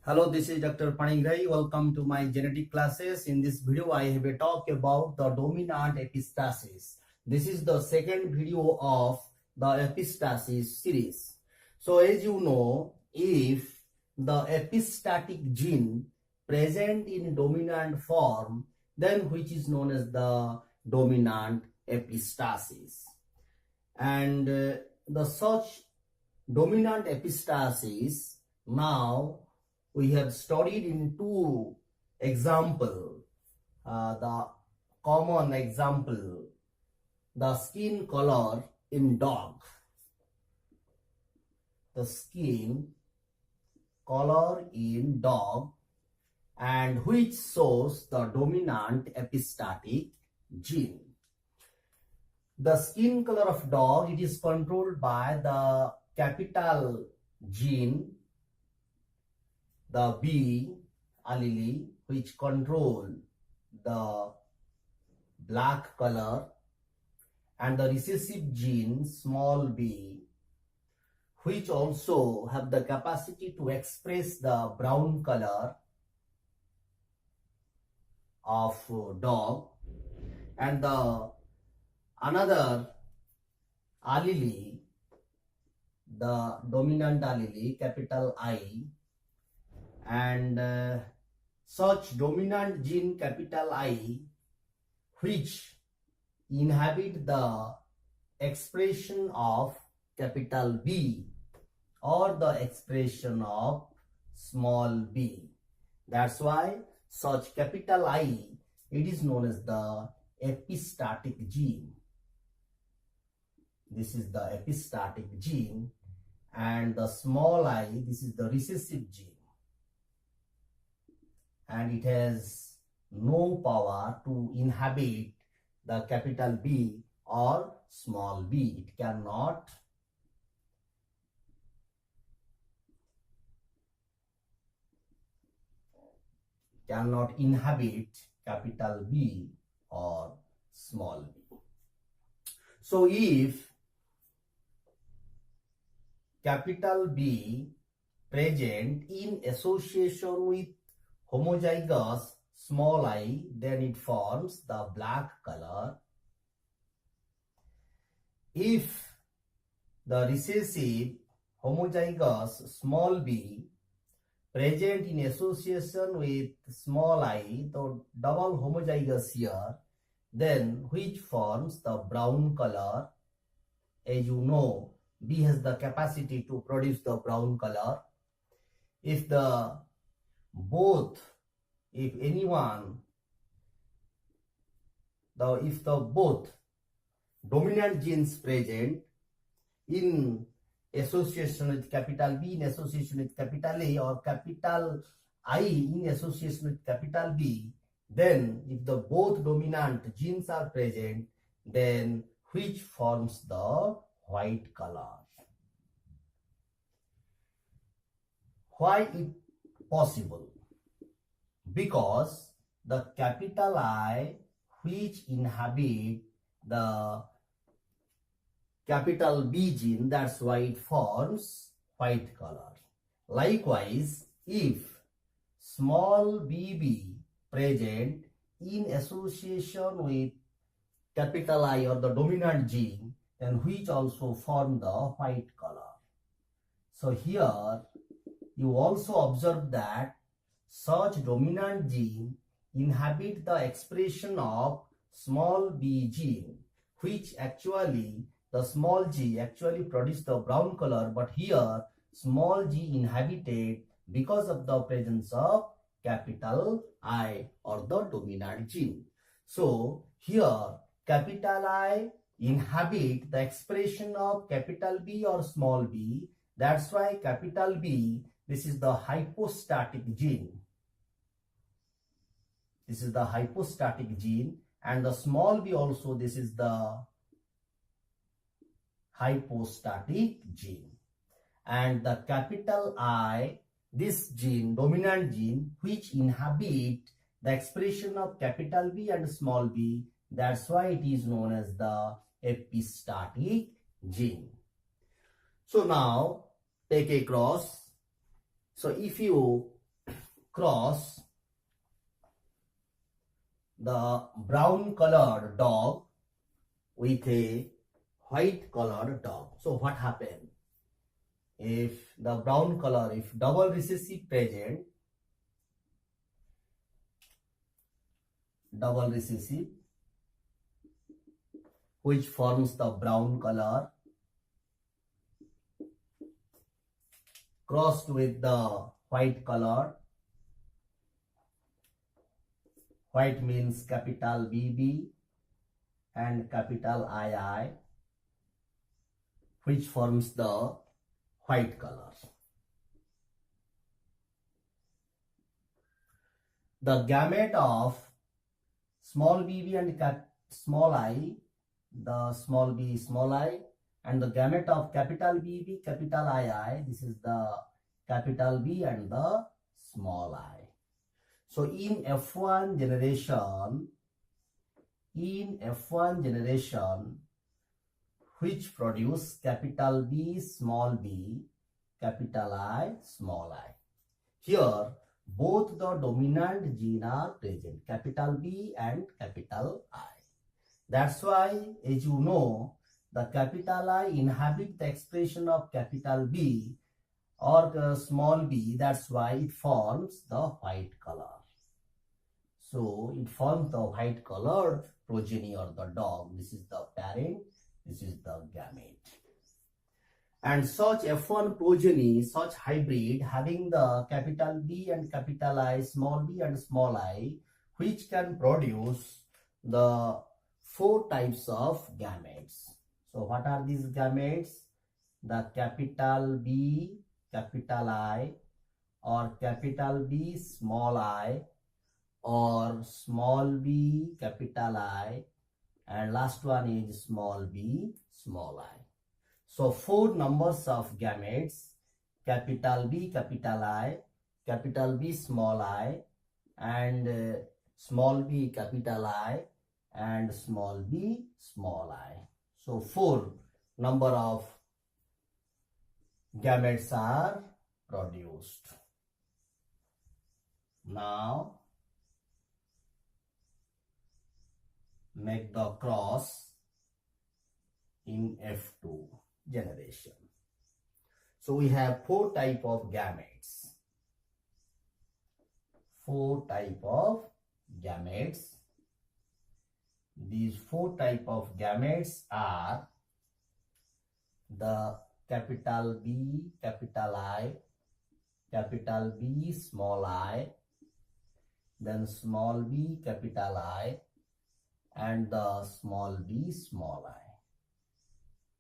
Hello, this is Dr. Panigrai. Welcome to my genetic classes. In this video, I have a talk about the dominant epistasis. This is the second video of the epistasis series. So as you know, if the epistatic gene present in dominant form, then which is known as the dominant epistasis. And the such dominant epistasis now we have studied in two examples. The common example, the skin color in dog. The skin color in dog, and which shows the dominant epistatic gene. The skin color of dog, it is controlled by the capital gene, the B allele, which control the black color, and the recessive gene small b, which also have the capacity to express the brown color of dog, and the another allele, the dominant allele, capital I, and such dominant gene capital I, which inhabit the expression of capital B or the expression of small b. That's why such capital I, it is known as the epistatic gene. This is the epistatic gene, and the small I, this is the recessive gene. And it has no power to inhabit the capital B or small b. It cannot inhabit capital B or small b. So if capital B present in association with homozygous small I, then it forms the black color. If the recessive homozygous small b present in association with small I, the double homozygous here, then which forms the brown color. As you know, B has the capacity to produce the brown color. If both dominant genes present in association with capital B in association with capital A, or capital I in association with capital B, then if the both dominant genes are present, then which forms the white color. Why it possible? Because the capital I, which inhabit the capital B gene, that's why it forms white color. Likewise, if small bb present in association with capital I or the dominant gene, then which also form the white color. So here you also observe that such dominant gene inhabit the expression of small b gene, which actually the small g actually produce the brown color, but here small g inhabited because of the presence of capital I or the dominant gene. So here capital I inhabit the expression of capital B or small b. That's why capital B, this is the hypostatic gene. This is the hypostatic gene, and the small b also, this is the hypostatic gene. And the capital I, this gene, dominant gene, which inhabit the expression of capital B and small b, that's why it is known as the epistatic gene. So now take a cross. So if you cross the brown colored dog with a white colored dog. So what happened? If the brown color, if double recessive present, double recessive, which forms the brown color, crossed with the white color, white means capital BB and capital II, which forms the white color. The gamete of small bb and small I, the small b small I, and the gamete of capital BB capital II, this is the capital B and the small I. So in F1 generation, which produce capital B small b capital I small I, here both the dominant gene are present, capital B and capital I. That's why, as you know, the capital I inhabit the expression of capital B or small b. That's why it forms the white color. So it forms the white colored progeny or the dog. This is the parent, this is the gamete. And such F1 progeny, such hybrid having the capital B and capital I, small b and small I, which can produce the 4 types of gametes. So what are these gametes? The capital B, capital I, or capital B, small I, or small b, capital I, and last one is small b, small I. So 4 numbers of gametes, capital B, capital I, capital B, small I, and small b, capital I, and small b, small I. So 4 number of gametes are produced. Now make the cross in F2 generation. So we have 4 type of gametes. 4 type of gametes. These 4 type of gametes are the capital B, capital I, capital B, small I, then small b, capital I, and the small b, small I.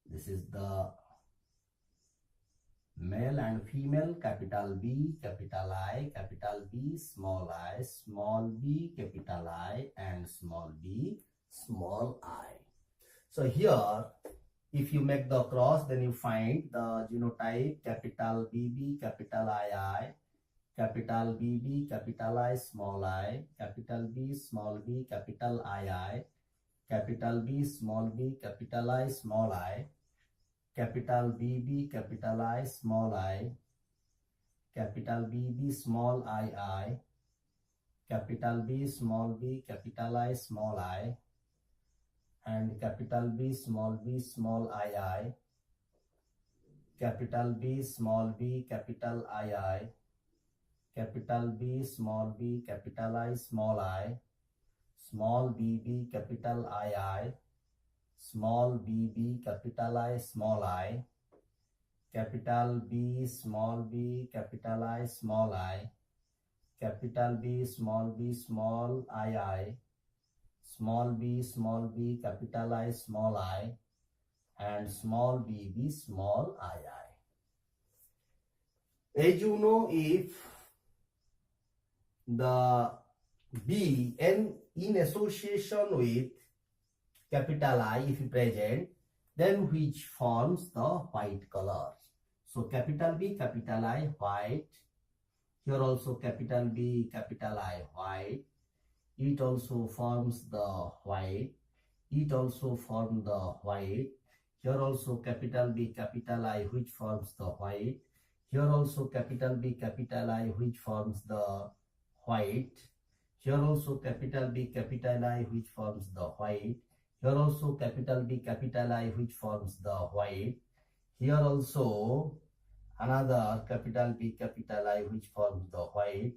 This is the male and female, capital B, capital I, capital B, small b, capital I, and small b, small I. So here, if you make the cross, then you find the genotype capital BB, capital II, capital BB, capital I, small I, capital B, small b, capital II, capital B, small b, capital I, small I, capital BB, capital I, small I, capital BB, small II, capital B, small b, capital I, small I, and capital B, small b, small II, capital B, small b, capital II, capital B, small b, capital I, small I, small bb, capital II, small bb, capital I, small I, capital B, small b, capital I, small I, capital B, small b, small II, small b, capital I, small I, and small bb, small II. As you know, if the B in association with capital I, if present, then which forms the white color. So capital B, capital I, white. Here also capital B, capital I, white. It also forms the white. It also forms the white. Here also capital B, capital I, which forms the white. Here also capital B, capital I, which forms the white. Here also capital B, capital I, which forms the white. Here also capital B, capital I, which forms the white. Here also another capital B, capital I, which forms the white.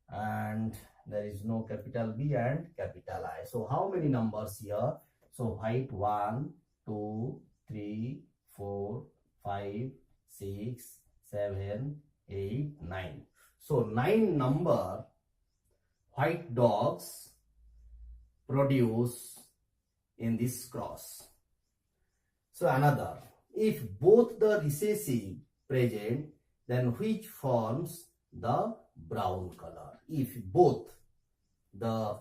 And there is no capital B and capital I. So how many numbers here? So white 1, 2, 3, 4, 5, 6, 7, 8, 9. So 9 number white dogs produce in this cross. So another, if both the recessive present, then which forms the brown color? If both the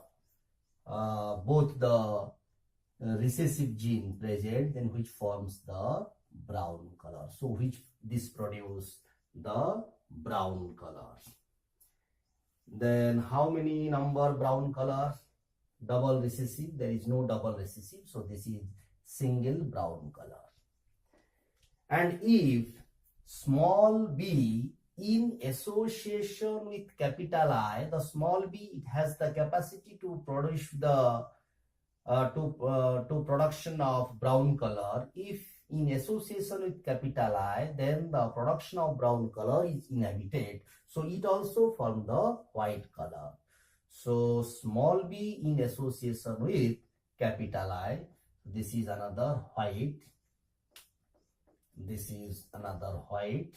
recessive gene present, then which forms the brown color? So which this produce the brown color? Then how many number brown color? Double recessive, there is no double recessive, so this is single brown color. And if small b in association with capital I, the small b, it has the capacity to produce the production of brown color. If in association with capital I, then the production of brown color is inhibited, so it also forms the white color. So small b in association with capital I, this is another white, this is another white,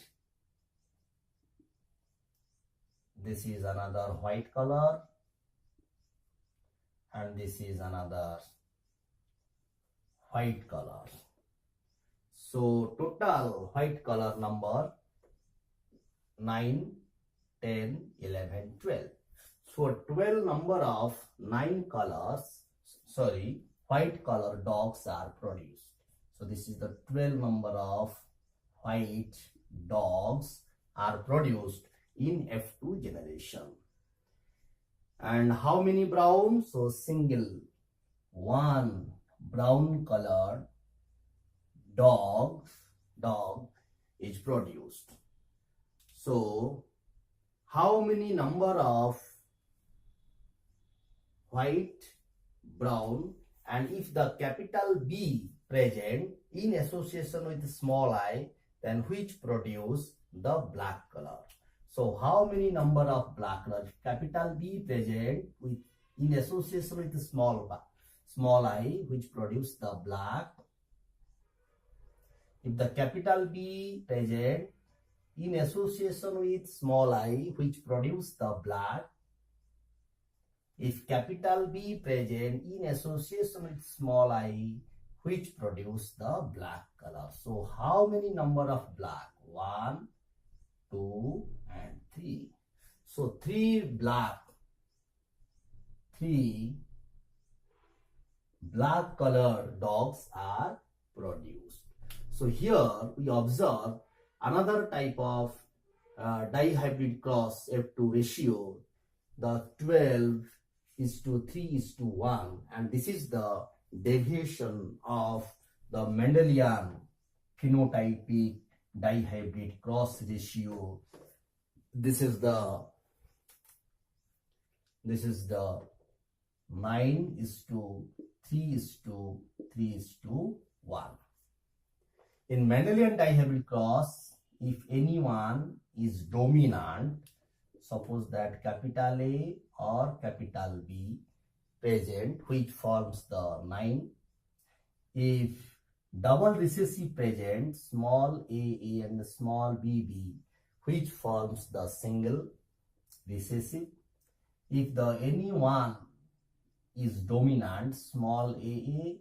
this is another white color, and this is another white color. So total white color number 9, 10, 11, 12. So 12 number of 9 colors, sorry, white color dogs are produced. So this is the 12 number of white dogs are produced in F2 generation. And how many brown? So single, one brown colored dog is produced. So how many number of white, brown, and if the capital B present in association with small I, then which produce the black color? So how many number of black color? Capital B present with in association with small I, which produce the black. If the capital B present in association with small I, which produce the black. If capital B present in association with small I, which produce the black color. So how many number of black? 1, 2, and 3. So 3 black colored dogs are produced. So here we observe another type of dihybrid cross F2 ratio, the 12:3:1, and this is the deviation of the Mendelian phenotypic dihybrid cross ratio. This is the 9:3:3:1. In Mendelian dihybrid cross, if anyone is dominant, suppose that capital A or capital B present, which forms the 9. If double recessive present, small a and small bb, which forms the single recessive. If the anyone is dominant, small a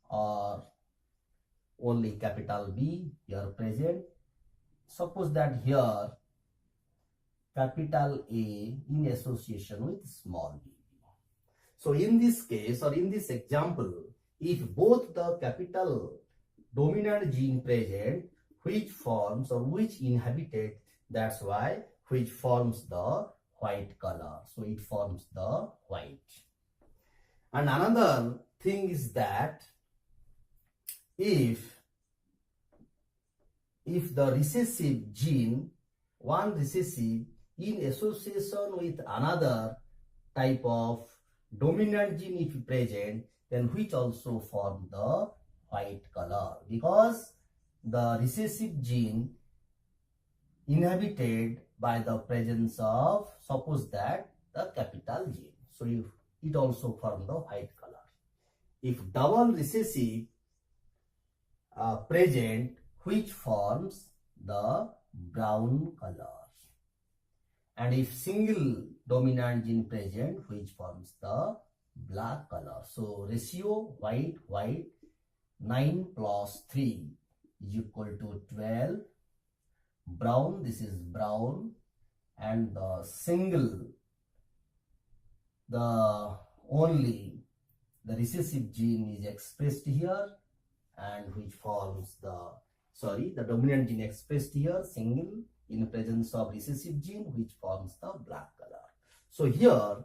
or only capital B here present, suppose that here capital A in association with small b. So in this case or in this example, if both the capital dominant gene present, which forms or which inhabited, that's why which forms the white color. So it forms the white. And another thing is that if the recessive gene, one recessive in association with another type of dominant gene if present, then which also form the white color, because the recessive gene inhibited by the presence of, suppose that, the capital gene. So it also form the white color. If double recessive present, which forms the brown color. And if single dominant gene present, which forms the black color. So ratio white, 9 plus 3 is equal to 12. Brown, this is brown, and the single, only the recessive gene is expressed here, and which forms the dominant gene expressed here, single, in presence of recessive gene, which forms the black color. So here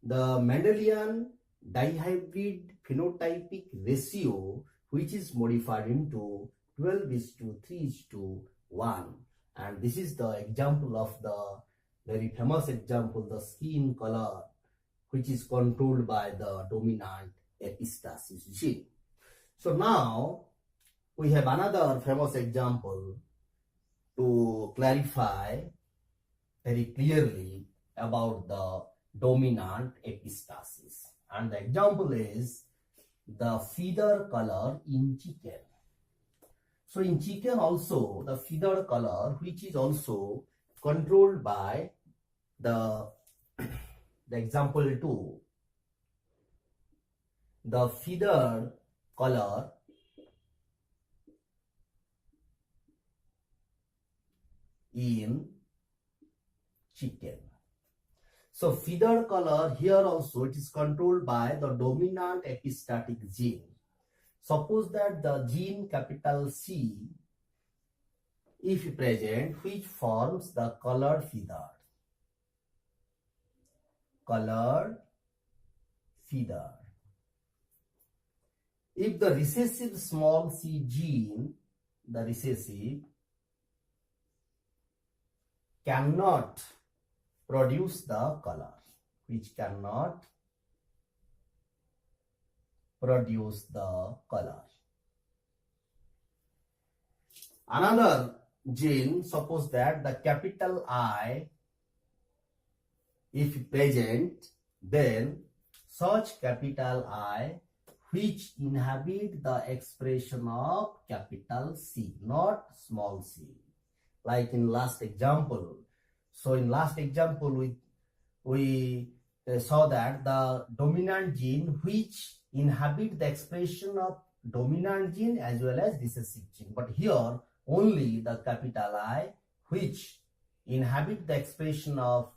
the Mendelian dihybrid phenotypic ratio, which is modified into 12:3:1, and this is the example of the very famous example, the skin color, which is controlled by the dominant epistasis gene. So now we have another famous example to clarify very clearly about the dominant epistasis, and the example is the feather color in chicken. So in chicken also, the feather color, which is also controlled by the example 2, the feather color in chicken. So feather color here also, it is controlled by the dominant epistatic gene. Suppose that the gene capital C, if present, which forms the colored feather. Colored feather. If the recessive small c gene, the recessive, cannot produce the color, which cannot produce the color. Another gene, suppose that the capital I, if present, then such capital I which inhibit the expression of capital C, not small c. Like in last example. So in last example, we saw that the dominant gene which inhibit the expression of dominant gene as well as recessive gene. But here only the capital I which inhibit the expression of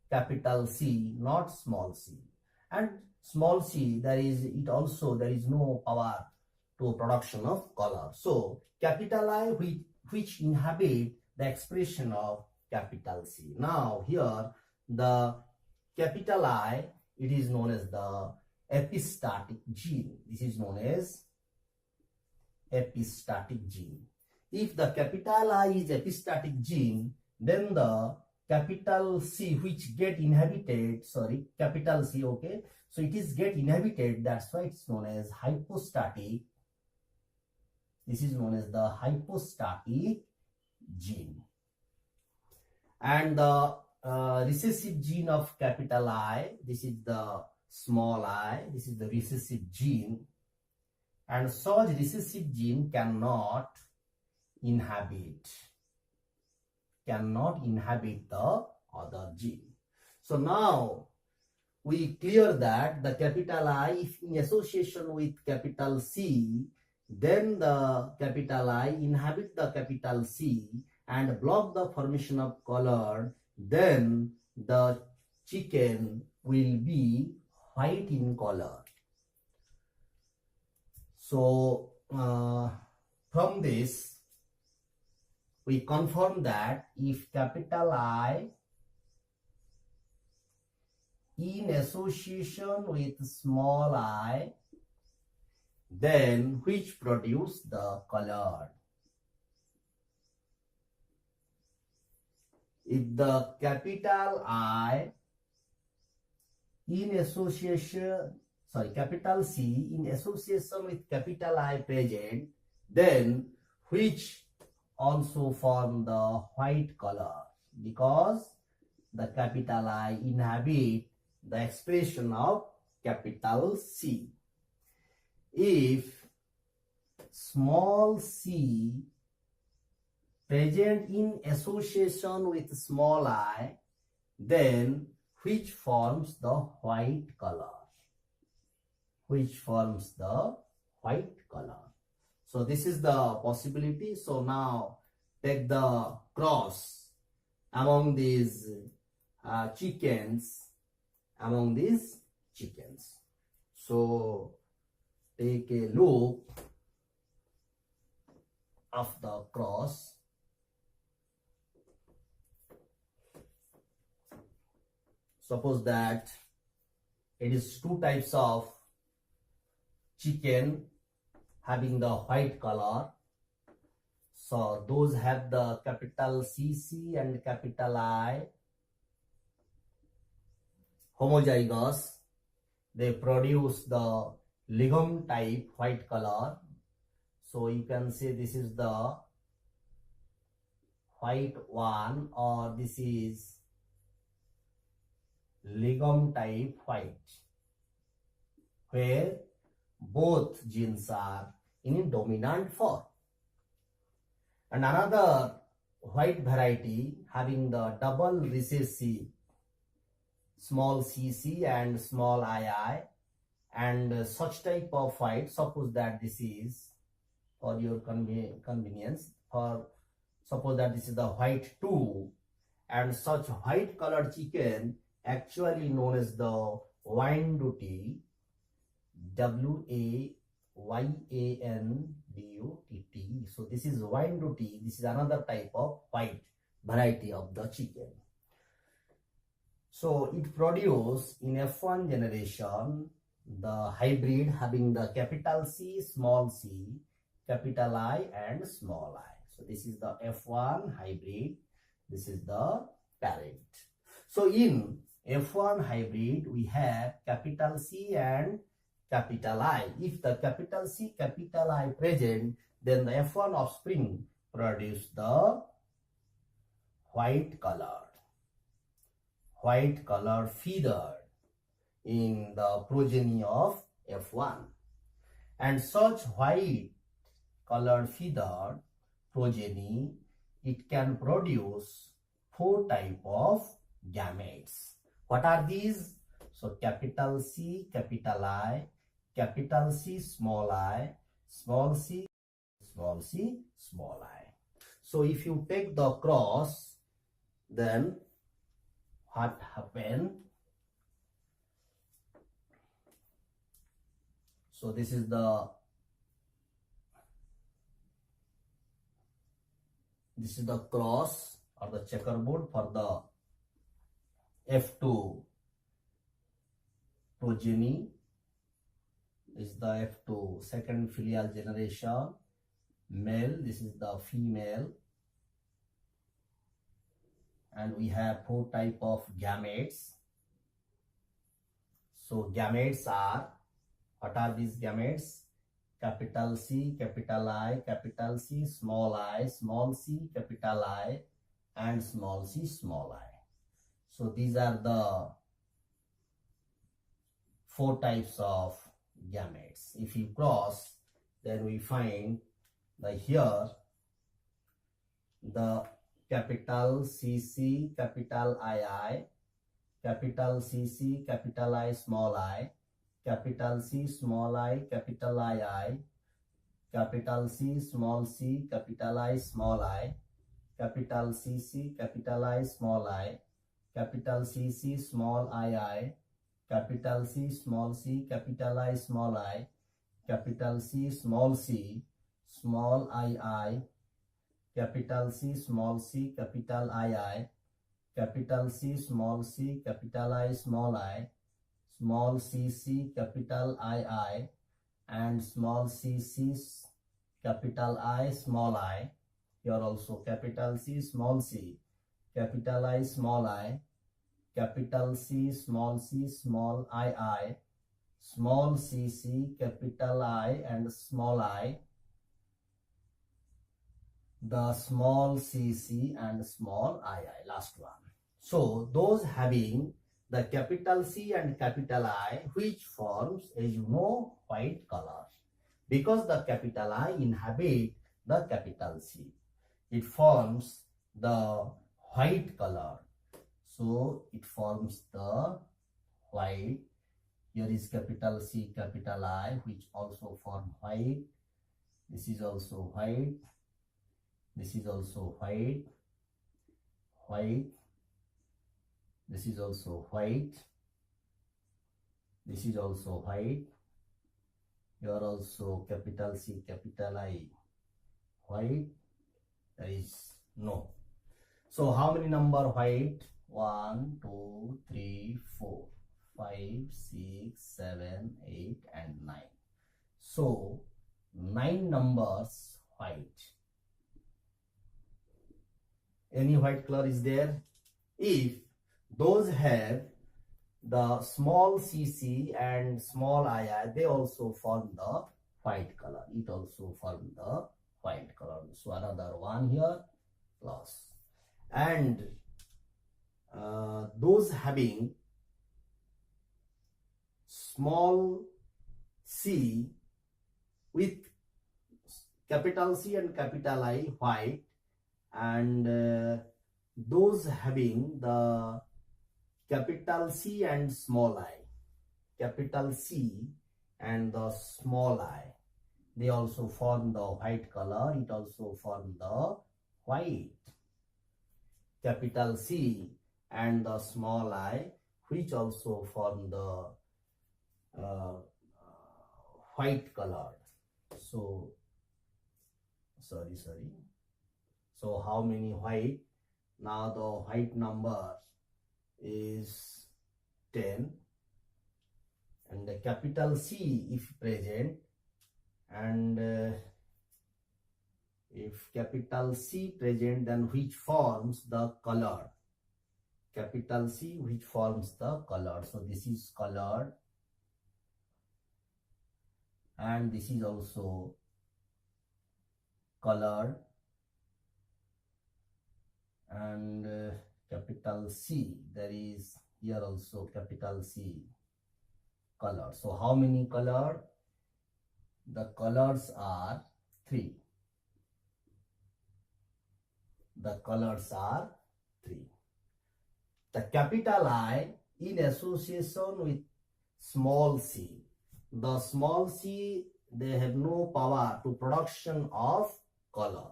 capital C, not small c. And small c, there is no power to production of color. So capital I which inhibit the expression of capital C. Now here the capital I, it is known as the epistatic gene. This is known as epistatic gene. If the capital I is epistatic gene, then the capital C which get inhibited, capital C, okay, so it is get inhibited, that's why it's known as hypostatic. This is known as the hypostatic gene. And the recessive gene of capital I, this is the small I, this is the recessive gene, and such recessive gene cannot inhibit the other gene. So now we clear that the capital I, if in association with capital C, then the capital I inhibit the capital C and block the formation of color, then the chicken will be white in color. So from this we confirm that if capital I in association with small I, then which produce the color. if the capital I in association, capital C in association with capital I present, then which also form the white color, because the capital I inhabit the expression of capital C. If small c present in association with small I, then which forms the white color? Which forms the white color? So this is the possibility. So now take the cross among these chickens. So take a look of the cross. Suppose that it is two types of chicken having the white color. So those have the capital CC and capital I homozygous. They produce the legume type white color. So you can say this is the white one, or this is legume type white, where both genes are in dominant form. And another white variety having the double recessive small cc and small ii, and such type of white, suppose that this is, for your convenience, suppose that this is the white 2, and such white colored chicken actually known as the Wyandotte, Wyandutt. So this is Wyandotte. This is another type of white variety of the chicken. So it produces in F1 generation the hybrid having the capital C, small c, capital I and small I. So this is the F1 hybrid. This is the parent. So in F1 hybrid we have capital C and capital I. If the capital C, capital I present, then the F1 offspring produce the white colored feathered in the progeny of F1. And such white colored feathered progeny, it can produce 4 type of gametes. What are these? So capital C, capital I, capital C, small I, small c, small c, small I. So if you take the cross, then what happen? So this is the cross or the checkerboard for the F2 progeny. This is the F2 second filial generation male. This is the female, and we have 4 type of gametes. So gametes are, what are these gametes? Capital C, capital I, capital C, small c, capital I, and small c, small I. So these are the 4 types of gametes. If you cross, then we find the here the capital CC, capital II, capital CC, capital I, small I, capital C, small I, capital II, capital C, small c, capital I, small I, capital CC, capital I, small I, capital CC, small II, capital C, small c, capital I, small I, capital C, small c, small II, capital C, small c, capital II, capital C, small c, capital I, small I, small cc, capital II, and small cc, capital I, small I. Here also capital C, small c, capital I, capital C, small I, small c, capital I and small I, the small cc and small ii, last one. So those having the capital C and capital I, which forms, as you know, white color, because the capital I inhabit the capital C, it forms the white color. So it forms the white. Here is capital C, capital I, which also form white. This is also white. This is also white. This is also white. This is also white. Here also capital C, capital I, white. There is no. So how many number white? 1, 2, 3, 4, 5, 6, 7, 8 and 9. So 9 numbers white. Any white color is there? If those have the small cc and small ii, they also form the white color. It also form the white color. So another one here plus. And those having small c with capital C and capital I, white, and those having the capital C and small I, capital C and the small I, they also form the white color. It also form the white. Capital C and the small I, which also form the white color. So sorry. So how many white? Now the white number is 10, and the capital C if present, and if capital C present, then which forms the color? Capital C which forms the color. So this is colored, and this is also colored, and capital C, there is here also capital C color. So how many color? The colors are 3. The colors are 3. The capital I in association with small c. The small c, they have no power to production of color,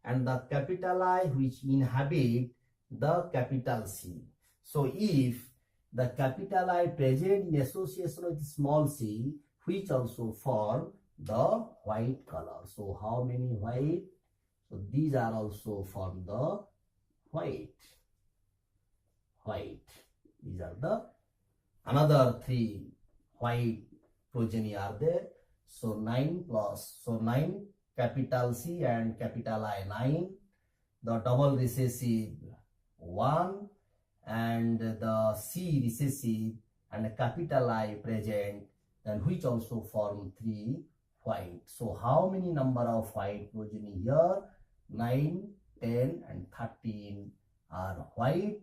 and the capital I which inhabit the capital C. So if the capital I present in association with small c, which also form the white color. So how many white? So these are also from the white. These are the another 3 white progeny are there. So 9 plus, so 9 capital C and capital I, 9. The double recessive 1, and the C recessive and capital I present, then which also form 3 white. So how many number of white progeny here? 9, 10 and 13 are white,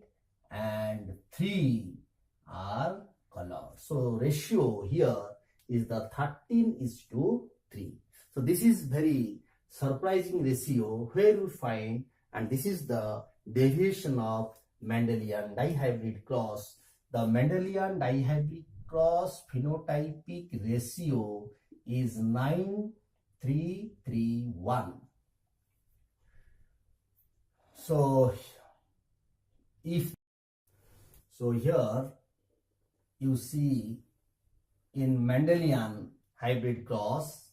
and 3 are colored. So ratio here is the 13:3. So this is very surprising ratio where we find, and this is the deviation of Mendelian dihybrid cross. The Mendelian dihybrid cross phenotypic ratio is 9:3:1. So here you see in Mendelian hybrid cross,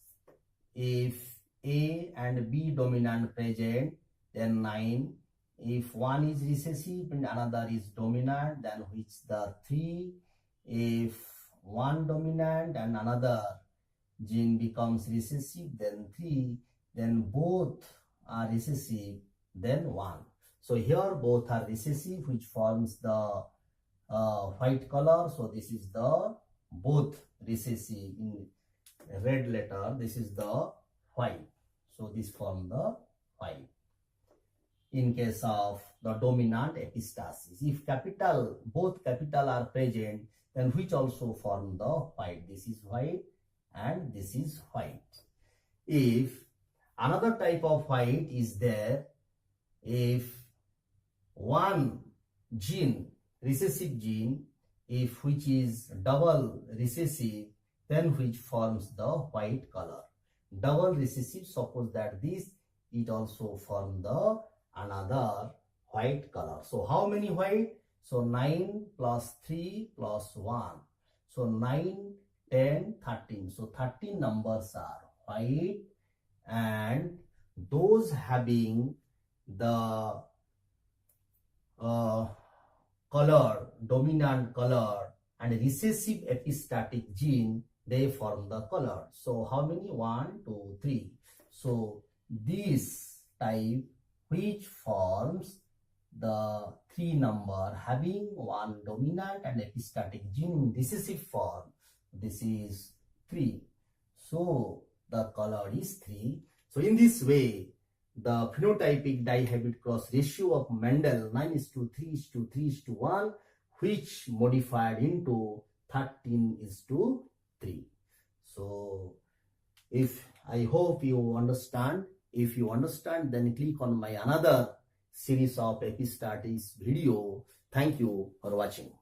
if A and B dominant present, then 9. If one is recessive and another is dominant, then which the 3. If one dominant and another gene becomes recessive, then 3. Then both are recessive, then 1. So here both are recessive, which forms the white color. So this is the both recessive in red letter. This is the white. So this form the white. In case of the dominant epistasis, if both capital are present, then which also form the white. This is white and this is white. If another type of white is there, if one gene, recessive gene, if which is double recessive, then which forms the white color. Double recessive, suppose that this, it also form the another white color. So how many white? So 9 plus 3 plus 1. So 9, 10, 13. So 13 numbers are white, and those having the color, dominant color and recessive epistatic gene, they form the color. So how many? 1, 2, 3. So this type which forms the 3 number having one dominant and epistatic gene in recessive form, this is 3. So the color is 3. So in this way, the phenotypic dihabit cross ratio of Mendel 9:3:3:1, which modified into 13:3. So I hope you understand. If you understand, then click on my another series of epistasis video. Thank you for watching.